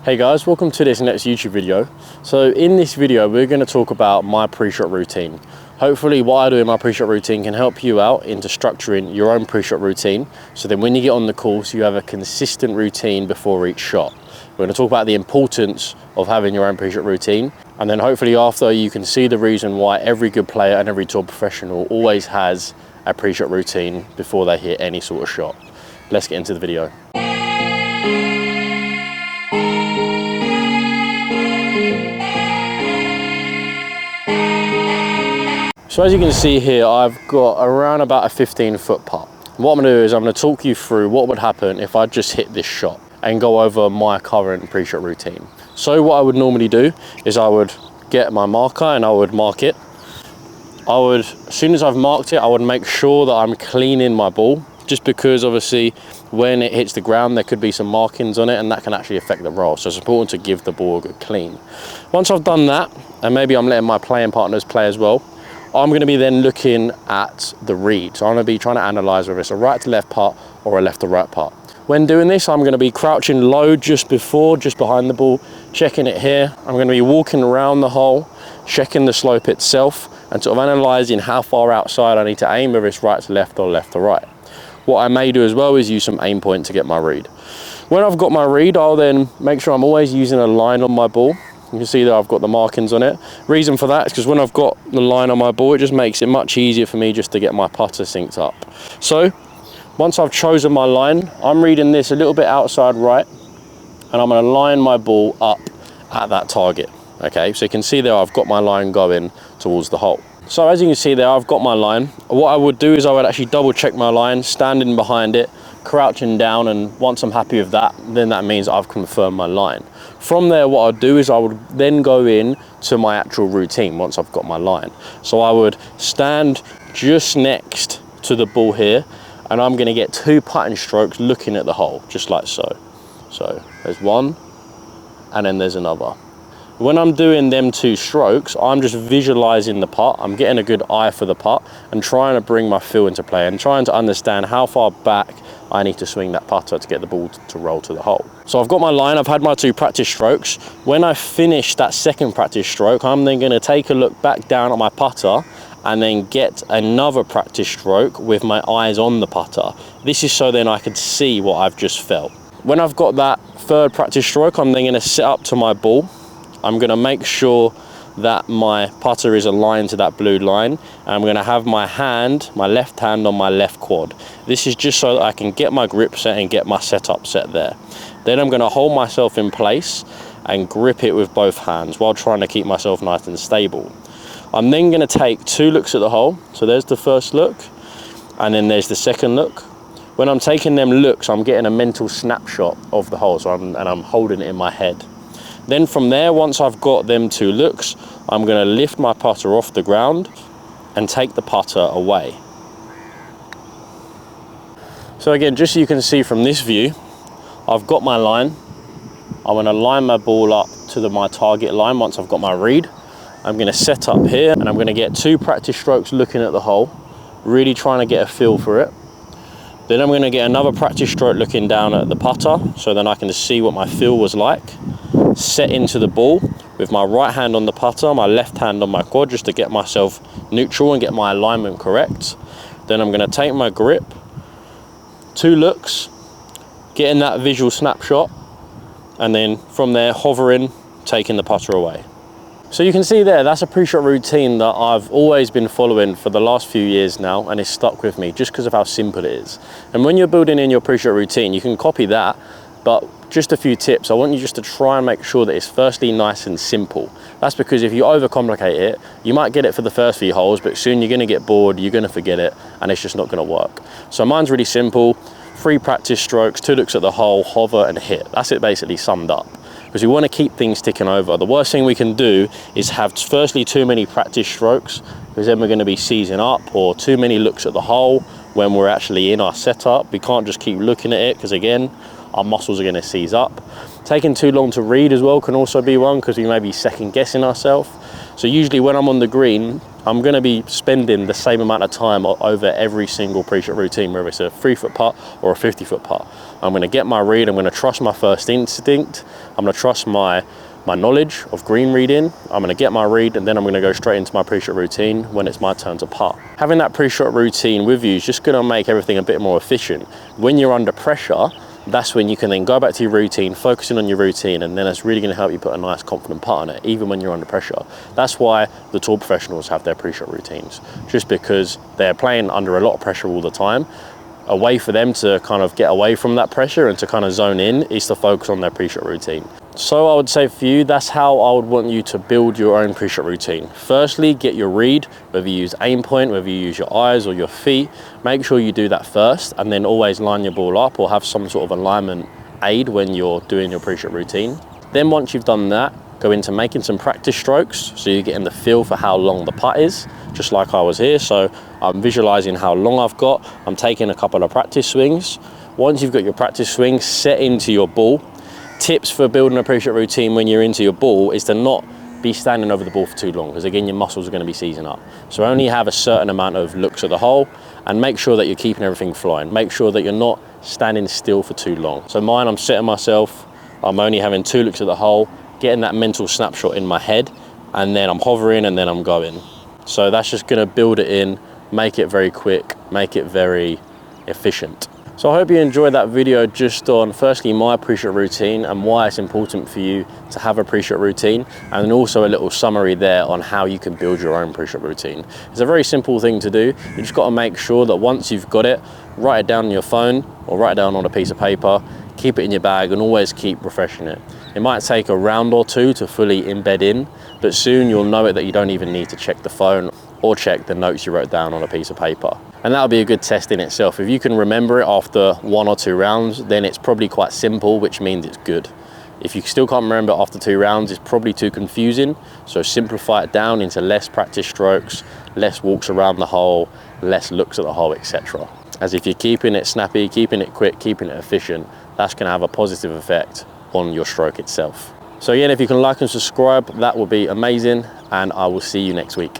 Hey guys, welcome to this next YouTube video. So in this video, we're going to talk about my pre-shot routine. Hopefully what I do in my pre-shot routine can help you out into structuring your own pre-shot routine. So then when you get on the course, you have a consistent routine before each shot. We're going to talk about the importance of having your own pre-shot routine. And then hopefully after, you can see the reason why every good player and every top professional always has a pre-shot routine before they hit any sort of shot. Let's get into the video. So as you can see here, I've got around about a 15-foot putt. What I'm going to do is I'm going to talk you through what would happen if I just hit this shot and go over my current pre-shot routine. So what I would normally do is I would get my marker and I would mark it. As soon as I've marked it, I would make sure that I'm cleaning my ball, just because obviously when it hits the ground, there could be some markings on it and that can actually affect the roll. So it's important to give the ball a good clean. Once I've done that, and maybe I'm letting my playing partners play as well, I'm going to be then looking at the read. So I'm going to be trying to analyze whether it's a right to left putt or a left to right putt. When doing this, I'm going to be crouching low just behind the ball, checking it here. I'm going to be walking around the hole, checking the slope itself, and sort of analyzing how far outside I need to aim, whether it's right to left or left to right. What I may do as well is use some aim point to get my read. When I've got my read, I'll then make sure I'm always using a line on my ball. You can see that I've got the markings on it. Reason for that is because when I've got the line on my ball, it just makes it much easier for me just to get my putter synced up. So once I've chosen my line, I'm reading this a little bit outside right, and I'm going to line my ball up at that target. Okay, so you can see there I've got my line going towards the hole. So as you can see there, I've got my line. What I would do is I would actually double check my line, standing behind it, crouching down, and once I'm happy with that, then that means I've confirmed my line. From there, what I'd do is I would then go in to my actual routine once I've got my line. So I would stand just next to the ball here, and I'm going to get 2 putting strokes looking at the hole, just like so. So there's one, and then there's another. When I'm doing them 2 strokes, I'm just visualizing the putt. I'm getting a good eye for the putt and trying to bring my feel into play and trying to understand how far back I need to swing that putter to get the ball to roll to the hole. So I've got my line, I've had my 2 practice strokes. When I finish that second practice stroke, I'm then going to take a look back down at my putter and then get another practice stroke with my eyes on the putter. This is so then I can see what I've just felt. When I've got that 3rd practice stroke, I'm then going to sit up to my ball. I'm going to make sure that my putter is aligned to that blue line, and I'm going to have my left hand on my left quad. This is just so that I can get my grip set and get my setup set there. Then I'm going to hold myself in place and grip it with both hands while trying to keep myself nice and stable. I'm then going to take 2 looks at the hole. So there's the first look, and then there's the second look. When I'm taking them looks, I'm getting a mental snapshot of the hole, I'm holding it in my head. Then from there, once I've got them 2 looks, I'm going to lift my putter off the ground and take the putter away. So again, just so you can see from this view, I've got my line. I'm going to line my ball up to my target line once I've got my read. I'm going to set up here and I'm going to get 2 practice strokes looking at the hole, really trying to get a feel for it. Then I'm going to get another practice stroke looking down at the putter, so then I can see what my feel was like. Set into the ball with my right hand on the putter, my left hand on my quad, just to get myself neutral and get my alignment correct. Then I'm going to take my grip, 2 looks, getting that visual snapshot, and then from there hovering, taking the putter away. So you can see there, that's a pre-shot routine that I've always been following for the last few years now, and it's stuck with me just because of how simple it is. And when you're building in your pre-shot routine, you can copy that, but just a few tips. I want you just to try and make sure that it's firstly nice and simple. That's because if you overcomplicate it, you might get it for the first few holes, but soon you're going to get bored, you're going to forget it, and it's just not going to work. So mine's really simple. 3 practice strokes, 2 looks at the hole, hover and hit. That's it basically summed up. Because we want to keep things ticking over. The worst thing we can do is have firstly too many practice strokes, because then we're going to be seizing up, or too many looks at the hole when we're actually in our setup. We can't just keep looking at it, because again, our muscles are going to seize up. Taking too long to read as well can also be one, because we may be second guessing ourselves. So usually when I'm on the green, I'm going to be spending the same amount of time over every single pre-shot routine, whether it's a 3-foot putt or a 50-foot putt. I'm going to get my read, I'm going to trust my first instinct, I'm going to trust my knowledge of green reading, I'm going to get my read, and then I'm going to go straight into my pre-shot routine when it's my turn to putt. Having that pre-shot routine with you is just going to make everything a bit more efficient. When you're under pressure, that's when you can then go back to your routine, focusing on your routine, and then it's really going to help you put a nice confident putt on it, even when you're under pressure. That's why the tour professionals have their pre-shot routines, just because they're playing under a lot of pressure all the time. A way for them to kind of get away from that pressure and to kind of zone in is to focus on their pre-shot routine. So I would say for you, that's how I would want you to build your own pre-shot routine. Firstly, get your read, whether you use aim point, whether you use your eyes or your feet, make sure you do that first, and then always line your ball up or have some sort of alignment aid when you're doing your pre-shot routine. Then once you've done that, go into making some practice strokes, so you're getting the feel for how long the putt is, just like I was here. So I'm visualizing how long I've got, I'm taking a couple of practice swings. Once you've got your practice swings set into your ball, tips for building a pre-shot routine when you're into your ball is to not be standing over the ball for too long, because again, your muscles are going to be seizing up. So only have a certain amount of looks at the hole, and make sure that you're keeping everything flying. Make sure that you're not standing still for too long. So mine, I'm setting myself, I'm only having 2 looks at the hole, getting that mental snapshot in my head, and then I'm hovering and then I'm going. So that's just going to build it in, make it very quick, make it very efficient. So I hope you enjoyed that video just on firstly my pre-shot routine and why it's important for you to have a pre-shot routine, and then also a little summary there on how you can build your own pre-shot routine. It's a very simple thing to do. You just got to make sure that once you've got it, write it down on your phone or write it down on a piece of paper, keep it in your bag, and always keep refreshing it. It might take a round or two to fully embed in, but soon you'll know it that you don't even need to check the phone or check the notes you wrote down on a piece of paper. And that'll be a good test in itself. If you can remember it after 1 or 2 rounds, then it's probably quite simple, which means it's good. If you still can't remember after 2 rounds, it's probably too confusing. So simplify it down into less practice strokes, less walks around the hole, less looks at the hole, etc. As if you're keeping it snappy, keeping it quick, keeping it efficient, that's going to have a positive effect on your stroke itself. So again, if you can like and subscribe, that would be amazing, and I will see you next week.